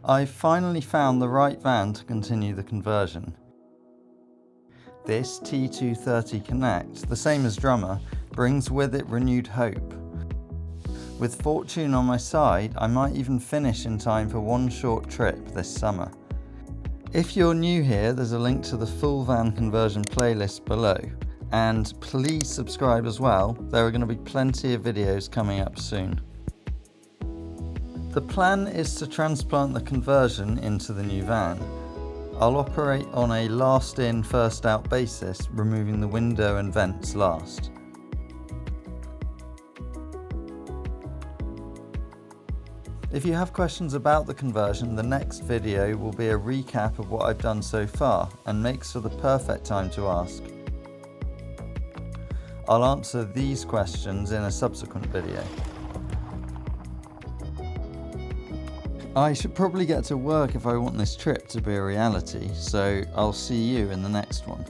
I've finally found the right van to continue the conversion. This T230 Connect, the same as Drummer, brings with it renewed hope. With fortune on my side, I might even finish in time for one short trip this summer. If you're new here, there's a link to the full van conversion playlist below. And please subscribe as well, there are going to be plenty of videos coming up soon. The plan is to transplant the conversion into the new van. I'll operate on a last in, first out basis, removing the window and vents last. If you have questions about the conversion, the next video will be a recap of what I've done so far and makes for the perfect time to ask. I'll answer these questions in a subsequent video. I should probably get to work if I want this trip to be a reality, so I'll see you in the next one.